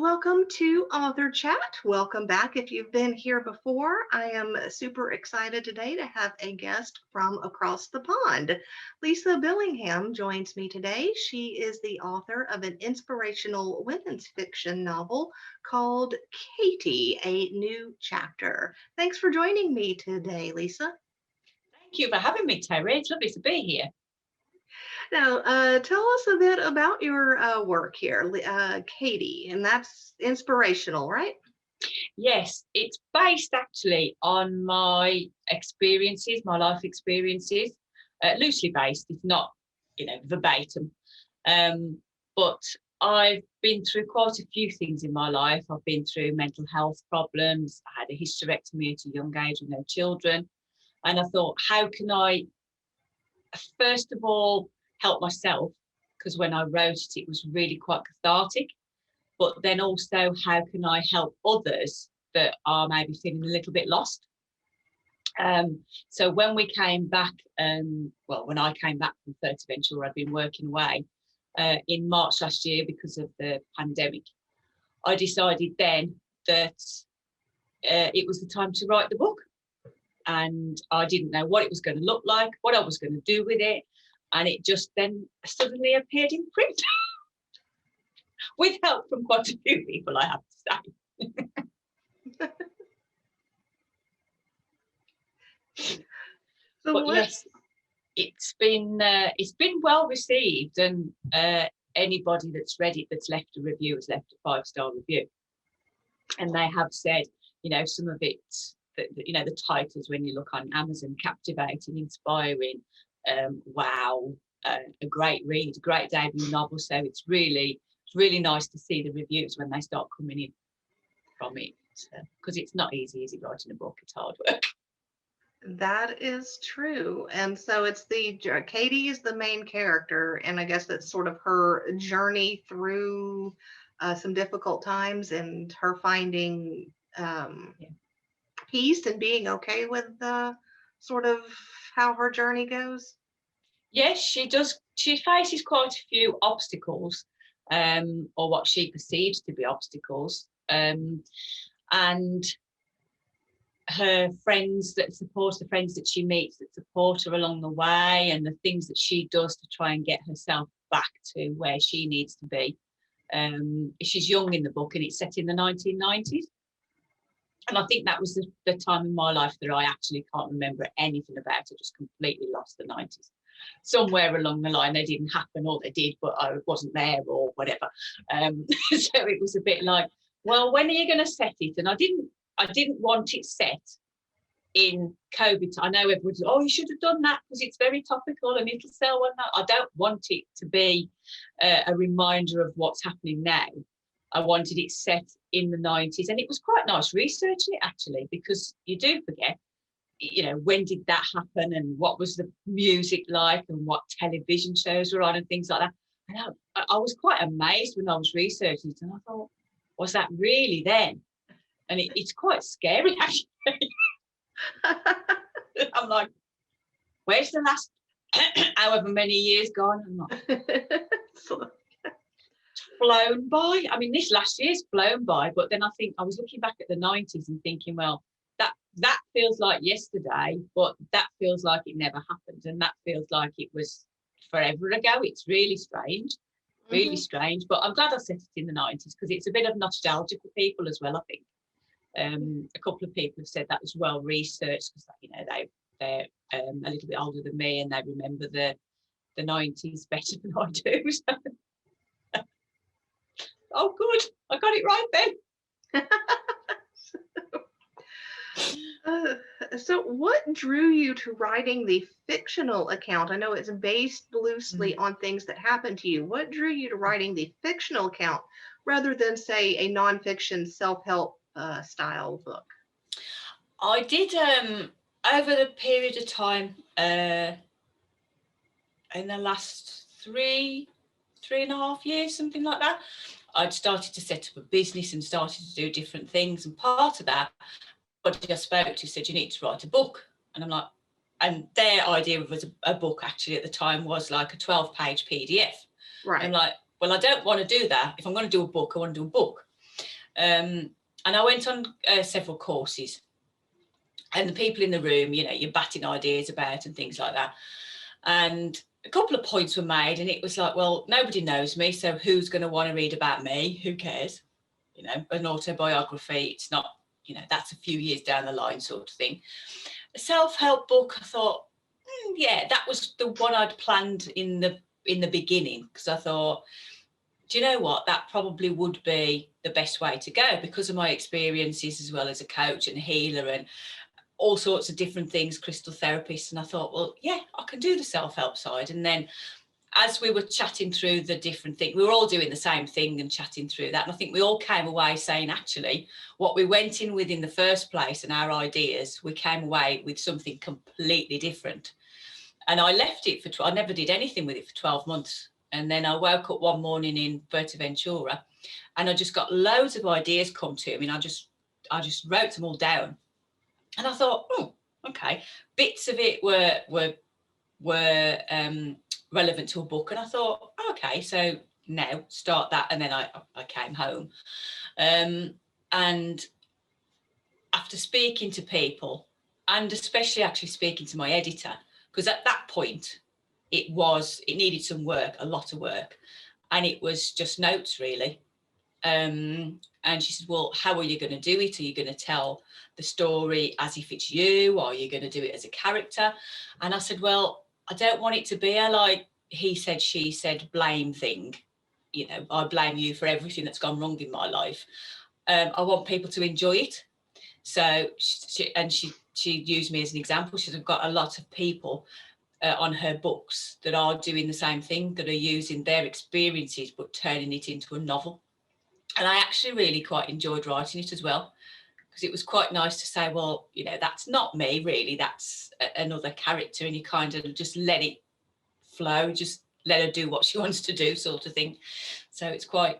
welcome to Author Chat. Welcome back if you've been here before. I am super excited today to have a guest from across the pond. Lisa Billingham joins me today. She is the author of an inspirational women's fiction novel called Katie, A New Chapter. Thanks for joining me today, Lisa. Thank you for having me, Terri. It's lovely to be here. Now, tell us a bit about your work here, Katie, and that's inspirational, right? Yes, it's based actually on my experiences, my life experiences, loosely based. It's not, verbatim. But I've been through quite a few things in my life. I've been through mental health problems. I had a hysterectomy at a young age with no children. And I thought, how can I, first of all, help myself? Because when I wrote it, it was really quite cathartic. But then also, how can I help others that are maybe feeling a little bit lost? So when we came back, when I came back from Fuerteventura, where I'd been working away in March last year because of the pandemic, I decided then that it was the time to write the book. And I didn't know what it was going to look like, what I was going to do with it. And it just then suddenly appeared in print. With help from quite a few people, I have to say. Yes, it's been well received, and anybody that's read it, that's left a review, has left a 5-star review, and they have said, some of it, the titles when you look on Amazon, captivating, inspiring, wow, a great read, a great debut novel. So it's really nice to see the reviews when they start coming in from it, because it's not easy, is it, writing a book? It's hard work. That is true. And so it's Katie is the main character, and I guess that's sort of her journey through some difficult times and her finding peace and being okay with sort of how her journey goes. Yes, she does. She faces quite a few obstacles, or what she perceives to be obstacles, and her friends that support, the friends that she meets that support her along the way, and the things that she does to try and get herself back to where she needs to be. She's young in the book, and it's set in the 1990s. And I think that was the time in my life that I actually can't remember anything about. I just completely lost the 90s. Somewhere along the line, they didn't happen, or they did, but I wasn't there, or whatever. So it was a bit like, well, when are you going to set it? And I didn't want it set in COVID. I know everyone's, you should have done that because it's very topical and it'll sell. And I don't want it to be a reminder of what's happening now. I wanted it set in the 90s, and it was quite nice researching it, actually, because you do forget, when did that happen, and what was the music like, and what television shows were on, and things like that. And I was quite amazed when I was researching it, and I thought, was that really then? And it's quite scary, actually. I'm like, where's the last however many years gone? I'm like, flown by. I mean, this last year's flown by, but then I think I was looking back at the 90s and thinking, well, that feels like yesterday, but that feels like it never happened, and that feels like it was forever ago. It's really strange, strange. But I'm glad I set it in the 90s, because it's a bit of nostalgia for people as well, I think. A couple of people have said that was well researched, because they're a little bit older than me, and they remember the 90s better than I do. So. Oh, good, I got it right then. So what drew you to writing the fictional account? I know it's based loosely on things that happened to you. What drew you to writing the fictional account rather than, say, a nonfiction self-help style book? I did, over the period of time, in the last three and a half years, something like that, I'd started to set up a business and started to do different things. And part of that, everybody I spoke to said, you need to write a book. And I'm like, and their idea of a book actually at the time was like a 12-page PDF. Right. I'm like, well, I don't want to do that. If I'm going to do a book, I want to do a book. And I went on several courses, and the people in the room, you know, you're batting ideas about and things like that. And a couple of points were made, and it was like, well, nobody knows me, so who's going to want to read about me? Who cares? You know, an autobiography, it's not, you know, that's a few years down the line sort of thing. A self-help book, I thought, yeah, that was the one I'd planned in the beginning, because I thought, do you know what, that probably would be the best way to go because of my experiences as well as a coach and a healer and all sorts of different things, crystal therapist. And I thought, well, yeah, I can do the self-help side. And then as we were chatting through the different things, we were all doing the same thing and chatting through that. And I think we all came away saying, actually, what we went in with in the first place and our ideas, we came away with something completely different. And I left it I never did anything with it for 12 months. And then I woke up one morning in Fuerteventura and I just got loads of ideas come to me, and I just wrote them all down. And I thought, oh, okay. Bits of it were relevant to a book, and I thought, okay, so now start that. And then I came home, and after speaking to people, and especially actually speaking to my editor, because at that point it needed some work, a lot of work, and it was just notes really. And she said, well, how are you going to do it? Are you going to tell the story as if it's you, or are you going to do it as a character? And I said, well, I don't want it to be a like he said, she said, blame thing. You know, I blame you for everything that's gone wrong in my life. I want people to enjoy it. So she used me as an example. She's got a lot of people on her books that are doing the same thing, that are using their experiences but turning it into a novel. And I actually really quite enjoyed writing it as well, because it was quite nice to say, well, you know, that's not me really, that's another character, and you kind of just let it flow, just let her do what she wants to do sort of thing. So it's quite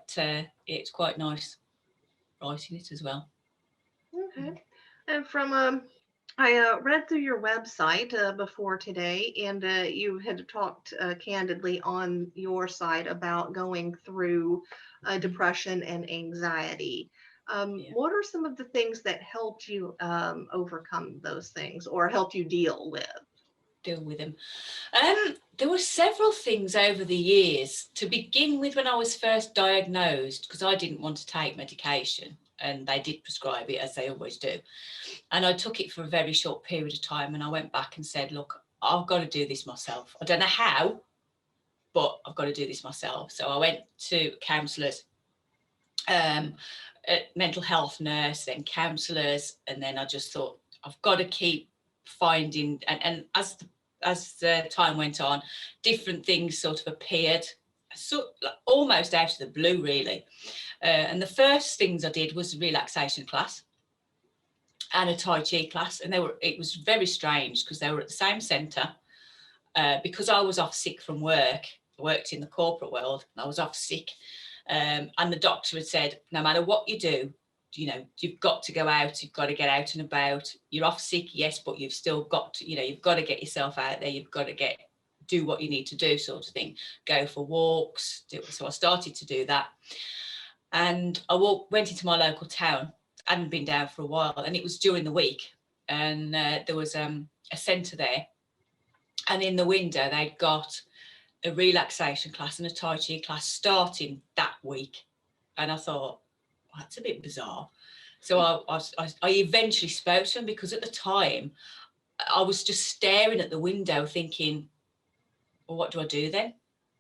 nice writing it as well. Okay. And from I read through your website before today, and you had talked candidly on your side about going through depression and anxiety. Yeah. What are some of the things that helped you overcome those things or helped you deal with? Deal with them. There were several things over the years. To begin with, when I was first diagnosed, because I didn't want to take medication, and they did prescribe it as they always do, and I took it for a very short period of time, and I went back and said, look, I've got to do this myself. I don't know how, but I've got to do this myself. So I went to counsellors, a mental health nurse, then counsellors, and then I just thought, I've got to keep finding, and as the time went on, different things sort of appeared, like almost out of the blue, really. And the first things I did was a relaxation class and a Tai Chi class, and it was very strange because they were at the same centre. Because I was off sick from work, I worked in the corporate world, and I was off sick. And the doctor had said, no matter what you do, you know, you've got to go out, you've got to get out and about. You're off sick, yes, but you've still got to, you know, you've got to get yourself out there, you've got to do what you need to do, sort of thing. Go for walks. So I started to do that. And I went into my local town. I hadn't been down for a while, and it was during the week. And there was a centre there. And in the window, they'd got a relaxation class and a Tai Chi class starting that week. And I thought, well, that's a bit bizarre. So I eventually spoke to them, because at the time I was just staring at the window thinking, well, what do I do then?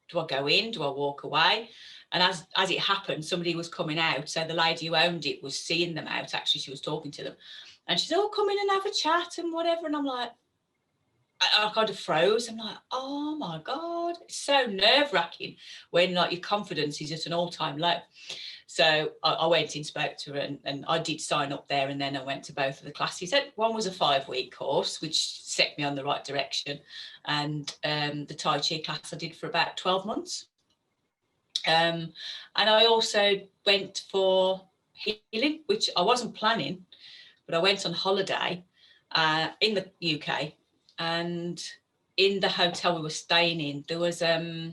Do I go in? Do I walk away? And as it happened, somebody was coming out. So the lady who owned it was seeing them out. Actually, she was talking to them. And she said, oh, come in and have a chat and whatever. And I'm like, I kind of froze. I'm like, oh my God, it's so nerve-wracking when like your confidence is at an all-time low. So I went and spoke to her, and I did sign up there, and then I went to both of the classes. One was a 5-week course, which set me on the right direction. And the Tai Chi class I did for about 12 months. And I also went for healing, which I wasn't planning, but I went on holiday in the UK. And in the hotel we were staying in, there was a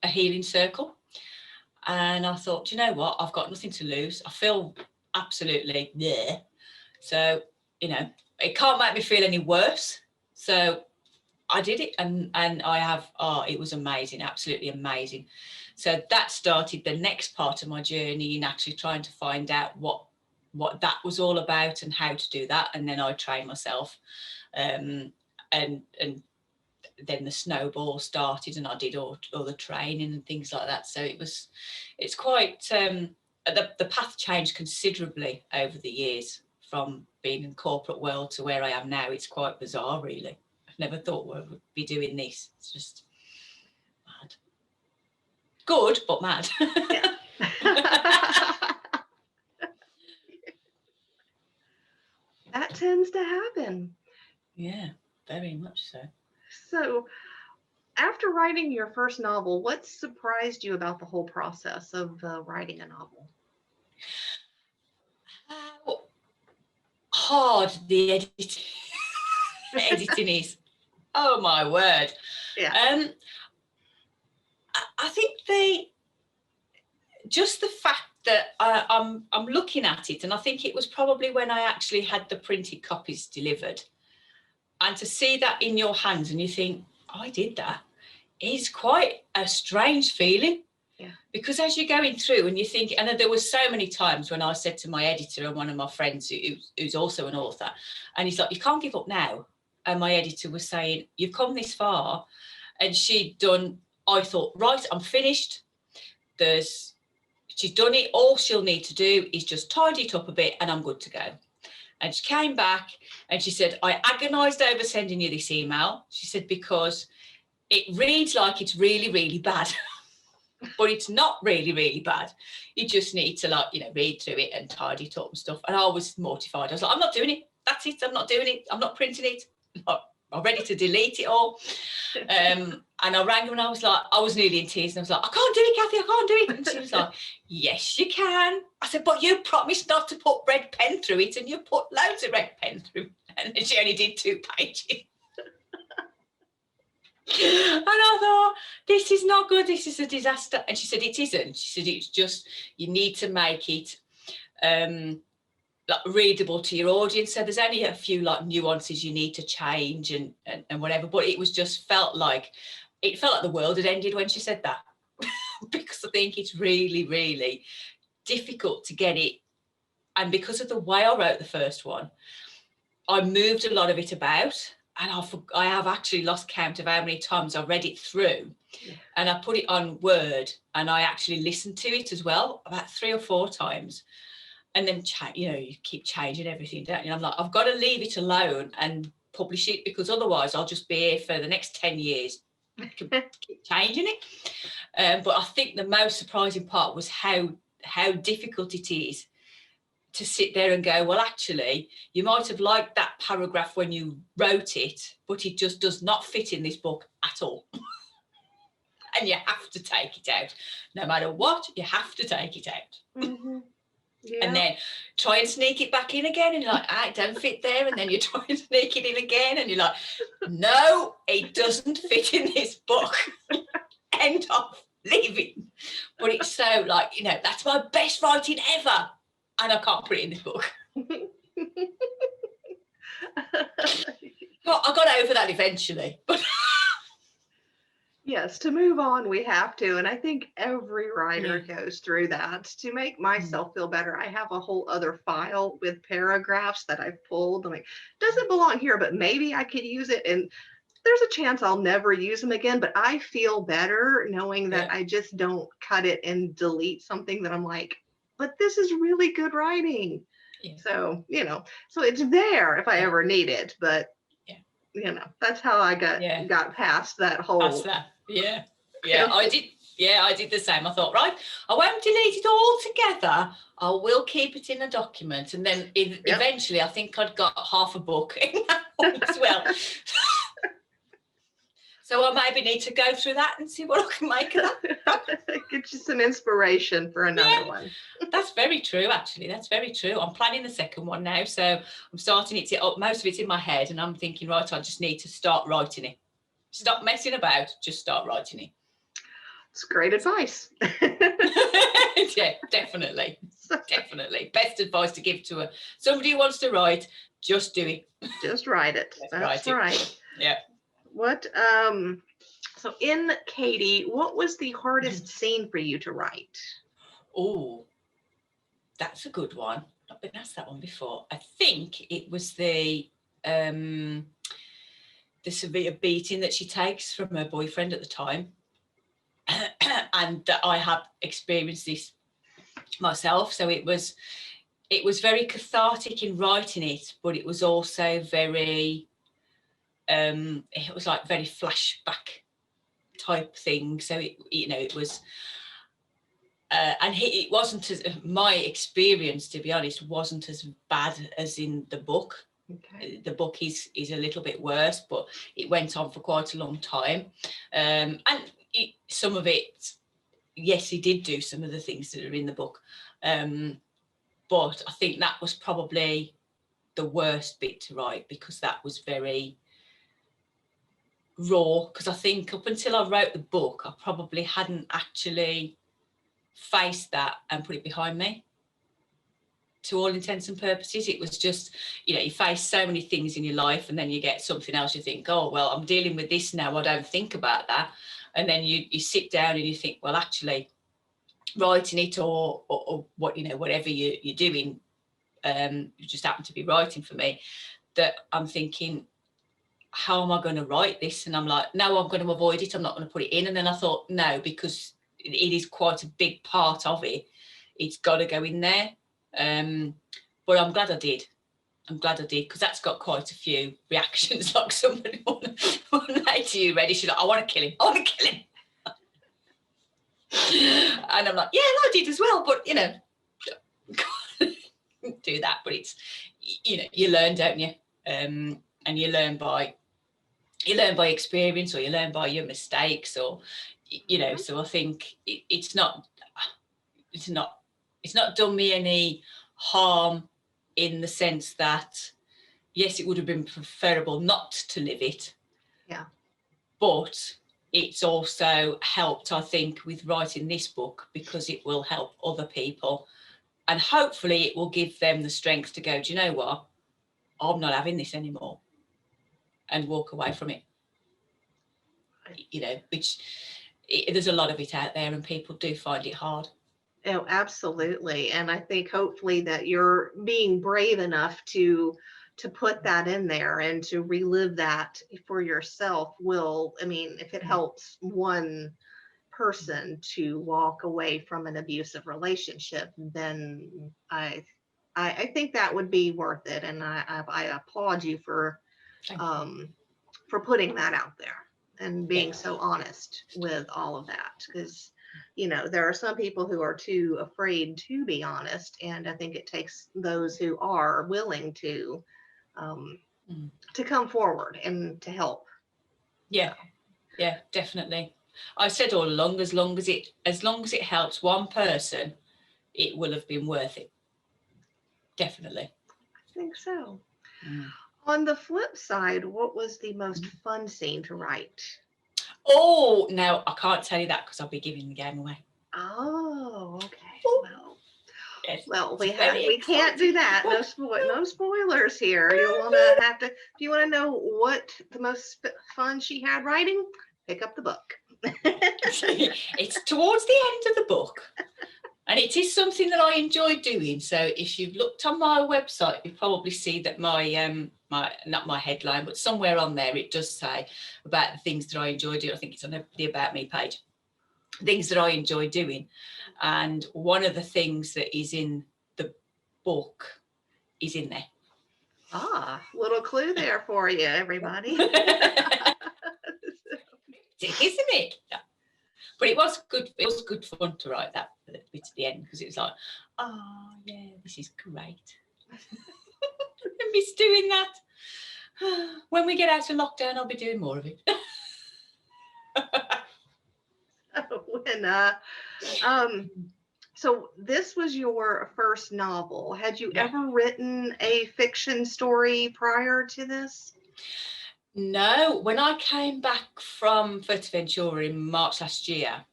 healing circle. And I thought, do you know what? I've got nothing to lose. I feel absolutely there. So, it can't make me feel any worse. So I did it, and I have, it was amazing, absolutely amazing. So that started the next part of my journey in actually trying to find out what that was all about and how to do that. And then I trained myself, and then the snowball started, and I did all the training and things like that. So it's quite, the path changed considerably over the years from being in corporate world to where I am now. It's quite bizarre, really. I've never thought we would be doing this. It's just mad. Good, but mad. Yeah. That tends to happen. Yeah, very much so. So, after writing your first novel, what surprised you about the whole process of writing a novel? How hard the editing is. Oh my word. Yeah. I think just the fact that I'm looking at it, and I think it was probably when I actually had the printed copies delivered, and to see that in your hands and you think, I did that, is quite a strange feeling. Yeah. Because as you're going through and you think, and there were so many times when I said to my editor and one of my friends who's also an author, and he's like, you can't give up now. And my editor was saying, you've come this far. And she'd done, I thought, right, I'm finished. She's done it. All she'll need to do is just tidy it up a bit and I'm good to go. And she came back and she said, I agonised over sending you this email. She said, because it reads like it's really, really bad. But it's not really, really bad. You just need to read through it and tidy it up and stuff. And I was mortified. I was like, I'm not doing it. That's it. I'm not doing it. I'm not printing it. I'm ready to delete it all. And I rang her and I was nearly in tears. And I was like, I can't do it, Kathy. I can't do it. And she was like, yes, you can. I said, but you promised not to put red pen through it. And you put loads of red pen through. And she only did 2 pages. And I thought, this is not good. This is a disaster. And she said, it isn't. She said, it's just, you need to make it readable to your audience. So there's only a few nuances you need to change and whatever. But it was just felt like the world had ended when she said that. Because I think it's really, really difficult to get it. And because of the way I wrote the first one, I moved a lot of it about. And I have actually lost count of how many times I read it through. Yeah. And I put it on Word and I actually listened to it as well, about 3 or 4 times. And then, you keep changing everything, don't you? I'm like, I've got to leave it alone and publish it, because otherwise I'll just be here for the next 10 years. Keep changing it. But I think the most surprising part was how difficult it is to sit there and go, well, actually, you might have liked that paragraph when you wrote it, but it just does not fit in this book at all. And you have to take it out. No matter what, you have to take it out. Mm-hmm. Yeah. And then try and sneak it back in again. And you're like, it don't fit there. And then you try and sneak it in again. And you're like, no, it doesn't fit in this book. End of, leaving. But it's so that's my best writing ever. And I can't put it in this book. But I got over that eventually. Yes, to move on, we have to. And I think every writer goes through that. To make myself feel better, I have a whole other file with paragraphs that I've pulled. I'm like, doesn't belong here, but maybe I could use it. And there's a chance I'll never use them again, but I feel better knowing that I just don't cut it and delete something that I'm like, but this is really good writing. Yeah. So, so it's there if I ever need it, but that's how I got past that whole. Past that. Yeah. I did the same. I thought, right, I won't delete it all together. I will keep it in a document. And then eventually I think I'd got half a book in that one as well. So I maybe need to go through that and see what I can make of that. Get you some inspiration for another one. That's very true, actually. That's very true. I'm planning the second one now. So I'm starting it up. Most of it's in my head. And I'm thinking, right, I just need to start writing it. Stop messing about. Just start writing it. It's great advice. Yeah, definitely. Definitely. Best advice to give to somebody who wants to write, just do it. Just write it. Just That's write it. right. Yeah. What so in Katie, what was the hardest scene for you to write? Oh, that's a good one. I've been asked that one before. I think it was the severe beating that she takes from her boyfriend at the time. And that I have experienced this myself. So it was very cathartic in writing it, but it was also very it was like very flashback type thing. So it was and it wasn't as my experience, to be honest, wasn't as bad as in the book. Okay. The book is a little bit worse, but it went on for quite a long time, and some of it, yes, he did do some of the things that are in the book, but I think that was probably the worst bit to write, because that was very raw. Because I think up until I wrote the book, I probably hadn't actually faced that and put it behind me. To all intents and purposes, it was just, you face so many things in your life, and then you get something else, you think, oh, well, I'm dealing with this now, I don't think about that. And then you sit down and you think, well, actually, writing it or what, whatever you're doing, you just happen to be writing for me, that I'm thinking, how am I going to write this? And I'm like, no, I'm going to avoid it, I'm not going to put it in. And then I thought, no, because it is quite a big part of it, it's got to go in there. But I'm glad I did. Because that's got quite a few reactions. Like somebody one lady ready, she's like, I want to kill him. And I'm like, yeah, I did as well, but do that. But it's, you learn, don't you? And you learn by experience, or you learn by your mistakes, or so I think it's not done me any harm, in the sense that, yes, it would have been preferable not to live it. Yeah. But it's also helped, I think, with writing this book, because it will help other people. And hopefully it will give them the strength to go, do you know what? I'm not having this anymore. And walk away from it. Which there's a lot of it out there, and people do find it hard. Oh, absolutely. And I think hopefully that you're being brave enough to put that in there and to relive that for yourself will, I mean, if it helps one person to walk away from an abusive relationship, then I think that would be worth it. And I applaud you for putting that out there and being so honest with all of that, because there are some people who are too afraid to be honest, and I think it takes those who are willing to come forward and to help. Yeah, definitely. I said all along, as long as it helps one person, it will have been worth it. Definitely. I think so. On the flip side, what was the most fun scene to write? Oh, no, I can't tell you that, because I'll be giving the game away. Oh, okay. Yes. Well, we can't do that. No spoilers here. If you want to know what the most fun she had writing, pick up the book. It's towards the end of the book, and it is something that I enjoy doing. So if you've looked on my website, you probably see that my not my headline, but somewhere on there it does say about the things that I enjoy doing. I think it's on the About Me page. Things that I enjoy doing, and one of the things that is in the book is in there. Little clue there for you, everybody. Isn't it? But it was good. It was good fun to write that bit at the end, because it was like, oh yeah, this is great. I miss doing that. When we get out of lockdown, I'll be doing more of it. So this was your first novel. Had you ever written a fiction story prior to this? No. When I came back from Fuerteventura in March last year,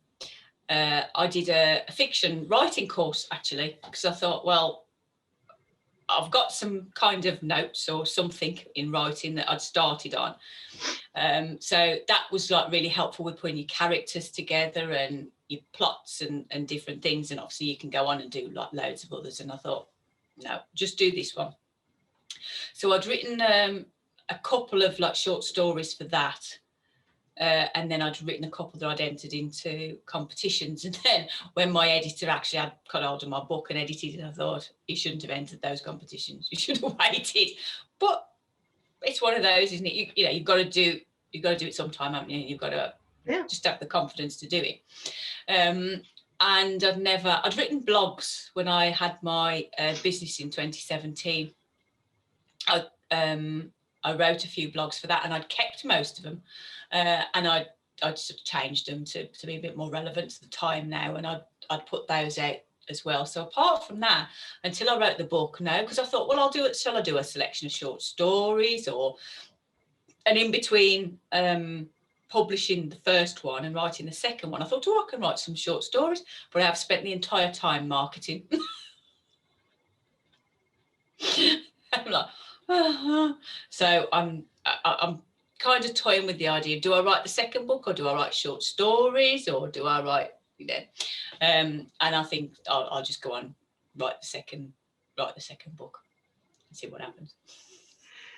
I did a fiction writing course, actually, because I thought, well, I've got some kind of notes or something in writing that I'd started on. So that was like really helpful with putting your characters together and your plots and different things. And obviously you can go on and do like loads of others. And I thought, no, just do this one. So I'd written a couple of like short stories for that. And then I'd written a couple that I'd entered into competitions. And then when my editor actually had got hold of my book and edited it, I thought, you shouldn't have entered those competitions. You should have waited. But it's one of those, isn't it? You know, you've got to do it sometime, haven't you? You've got to just have the confidence to do it. And I'd written blogs when I had my business in 2017. I wrote a few blogs for that, and I'd kept most of them, and I'd sort of changed them to be a bit more relevant to the time now, and I'd put those out as well. So apart from that, until I wrote the book, no, because I thought, well, shall I do a selection of short stories, and in between publishing the first one and writing the second one, I thought, I can write some short stories, but I've spent the entire time marketing. I'm like, so I'm kind of toying with the idea, do I write the second book, or do I write short stories, or do I write, and I think I'll just go on, write the second book and see what happens.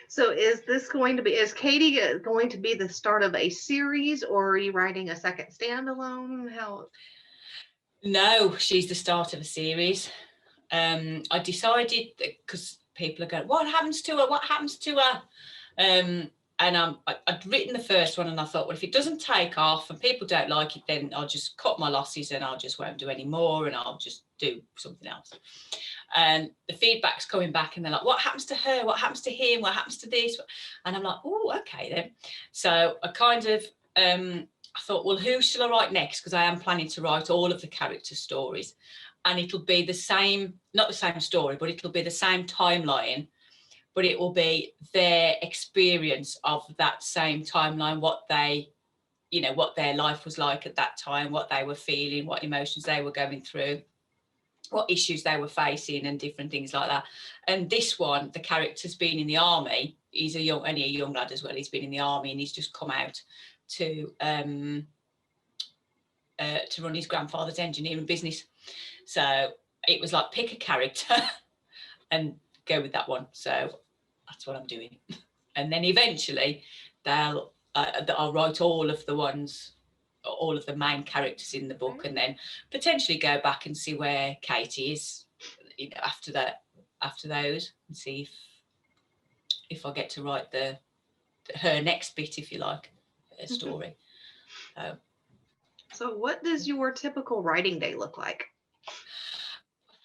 So is Katie going to be the start of a series, or are you writing a second standalone? How? No, she's the start of a series. I decided, because people are going, what happens to her? And I'd written the first one, and I thought, well, if it doesn't take off and people don't like it, then I'll just cut my losses and I just won't do any more, and I'll just do something else. And the feedback's coming back, and they're like, what happens to her? What happens to him? What happens to this? And I'm like, oh, okay then. So I kind of, I thought, well, who shall I write next? Because I am planning to write all of the character stories, and it'll be the same, not the same story, but it'll be the same timeline, but it will be their experience of that same timeline, what their life was like at that time, what they were feeling, what emotions they were going through, what issues they were facing, and different things like that. And this one, the character's been in the army. He's a young lad as well. He's been in the army, and he's just come out to run his grandfather's engineering business. So it was like, pick a character and go with that one. So that's what I'm doing. And then eventually I'll write all of the main characters in the book, and then potentially go back and see where Katie is, after those, and see if I get to write her next bit, if you like, her story. So what does your typical writing day look like?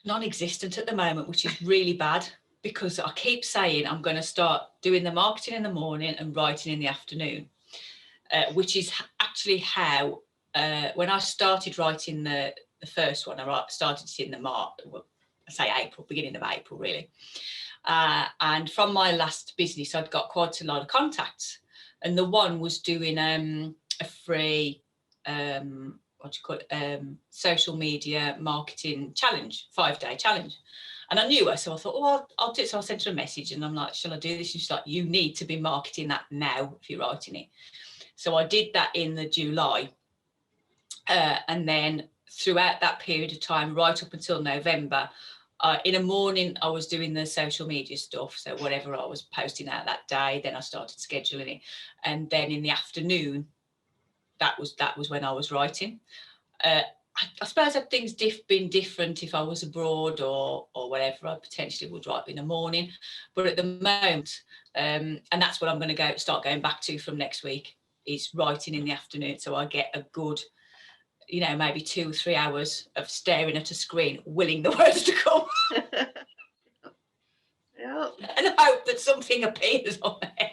Non-existent at the moment, which is really bad, because I keep saying I'm going to start doing the marketing in the morning and writing in the afternoon, which is actually how, when I started writing the first one, I started it in beginning of April, really. And from my last business, I'd got quite a lot of contacts, and the one was doing a free, social media marketing challenge, 5-day challenge. And I knew her, so I thought, oh, I'll do it. So I sent her a message, and I'm like, shall I do this? And she's like, you need to be marketing that now if you're writing it. So I did that in the July. And then throughout that period of time, right up until November, in the morning, I was doing the social media stuff. So whatever I was posting out that day, then I started scheduling it. And then in the afternoon, that was when I was writing. I suppose if things been different, if I was abroad or whatever, I potentially would write in the morning. But at the moment, and that's what I'm going to start going back to from next week, is writing in the afternoon. So I get a good, maybe 2 or 3 hours of staring at a screen, willing the words to come. Yeah. And hope that something appears on there.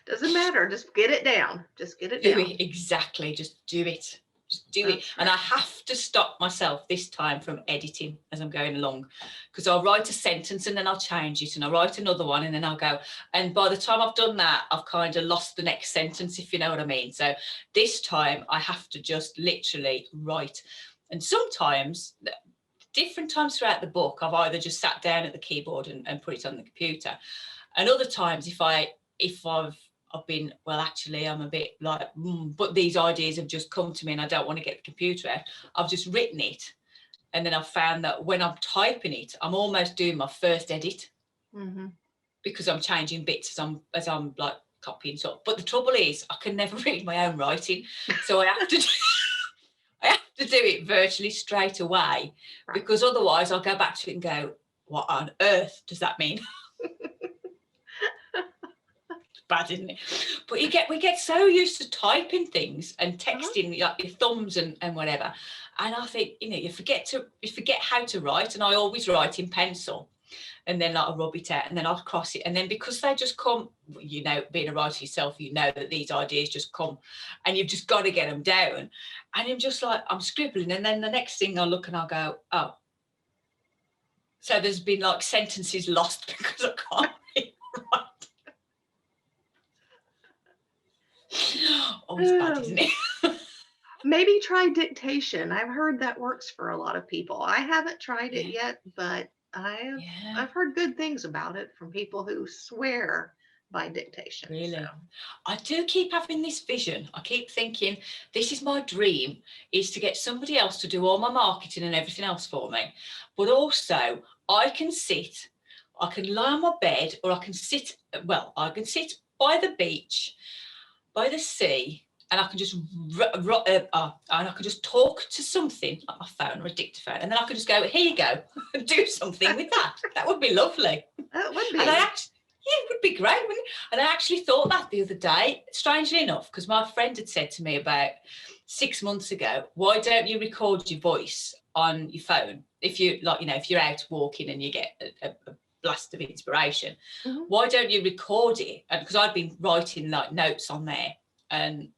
Doesn't matter. Just get it down. Just get it down. Exactly. Just do it. Just do it. And I have to stop myself this time from editing as I'm going along, because I'll write a sentence and then I'll change it, and I'll write another one and then I'll go. And by the time I've done that, I've kind of lost the next sentence, if you know what I mean. So this time I have to just literally write. And sometimes, different times throughout the book, I've either just sat down at the keyboard and put it on the computer. And other times, if I've been, well, actually, I'm a bit like, but these ideas have just come to me and I don't want to get the computer out. I've just written it. And then I've found that when I'm typing it, I'm almost doing my first edit, because I'm changing bits as I'm like copying stuff. But the trouble is, I can never read my own writing. So I have to do it virtually straight away, because otherwise I'll go back to it and go, what on earth does that mean? Bad, isn't it? But we get so used to typing things and texting, like your thumbs and whatever, and I think, you forget how to write. And I always write in pencil, and then like I rub it out and then I'll cross it, and then because they just come, being a writer yourself, that these ideas just come and you've just got to get them down, and I'm just like, I'm scribbling, and then the next thing I'll look and I'll go, oh, so there's been like sentences lost because I can't write. Oh, it's bad, isn't it? Maybe try dictation. I've heard that works for a lot of people. I haven't tried it yet, but I've heard good things about it from people who swear by dictation. Really? So. I do keep having this vision. I keep thinking, this is my dream, is to get somebody else to do all my marketing and everything else for me. But also, I can lie on my bed, or I can sit by the beach, by the sea, and I can just talk to something like my phone or a dictaphone, and then I can just go, here you go, and do something with that. That would be lovely. That would be. And it would be great, wouldn't it? And I actually thought that the other day, strangely enough, because my friend had said to me about 6 months ago, why don't you record your voice on your phone? If you if you're out walking and you get a blast of inspiration, why don't you record it? And because I'd been writing like notes on there, and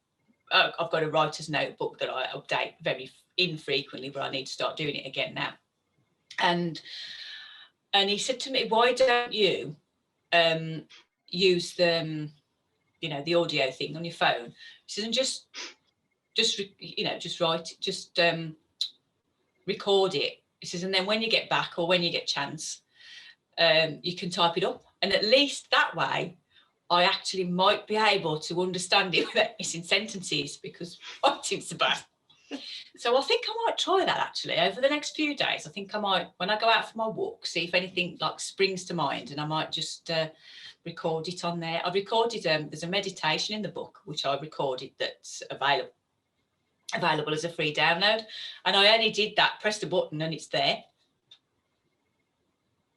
I've got a writer's notebook that I update very infrequently, but I need to start doing it again now. And he said to me, why don't you use the the audio thing on your phone? He says, and just write, just record it. He says, and then when you get back, or when you get chance, you can type it up, and at least that way I actually might be able to understand it without missing sentences, because writing's so bad. So I think I might try that actually over the next few days. I think I might, when I go out for my walk, see if anything like springs to mind, and I might just record it on there. I've recorded, there's a meditation in the book which I recorded that's available as a free download, and I only did that, pressed a button and it's there.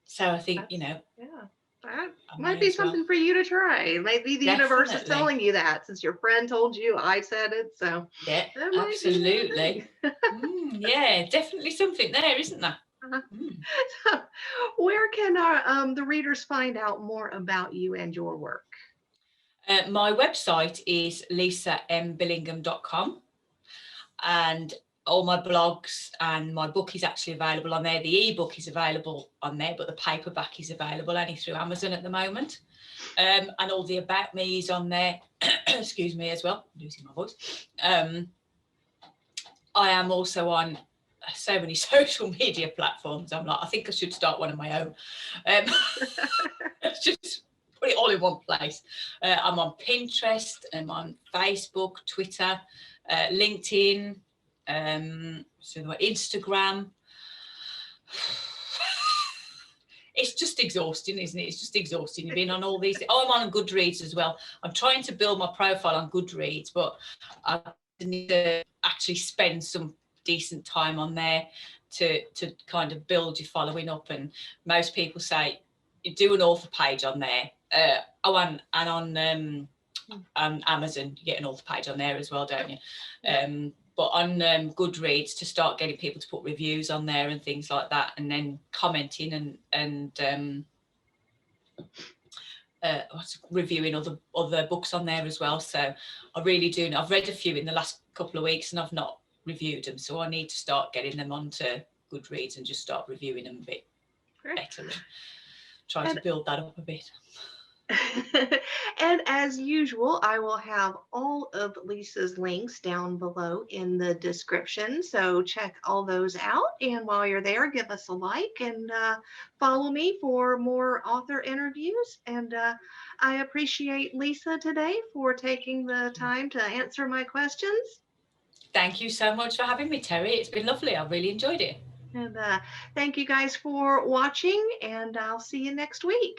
So I think, that might be something for you to try. Maybe the universe is telling you that, since your friend told you, I said it. So yeah, absolutely. Yeah, definitely something there, isn't there? So where can the readers find out more about you and your work? My website is lisambbillingham.com, and all my blogs and my book is actually available on there. The ebook is available on there, but the paperback is available only through Amazon at the moment. And all the about me is on there. Excuse me, as well. I'm losing my voice. I am also on so many social media platforms. I'm like, I think I should start one of my own. Just put it all in one place. I'm on Pinterest, I'm on Facebook, Twitter, LinkedIn, Instagram. It's just exhausting, isn't it? It's just exhausting. You've been on all these. Oh, I'm on Goodreads as well. I'm trying to build my profile on Goodreads, but I need to actually spend some decent time on there to kind of build your following up. And most people say you do an author page on there. On Amazon, you get an author page on there as well, don't you? But on Goodreads, to start getting people to put reviews on there and things like that, and then commenting and reviewing other books on there as well. So I really do. I've read a few in the last couple of weeks, and I've not reviewed them. So I need to start getting them onto Goodreads and just start reviewing them a bit better and try to And build that up a bit. and as usual, I will have all of Lisa's links down below in the description. So check all those out. And while you're there, give us a like and follow me for more author interviews. And I appreciate Lisa today for taking the time to answer my questions. Thank you so much for having me, Terry. It's been lovely. I really enjoyed it. And thank you guys for watching, and I'll see you next week.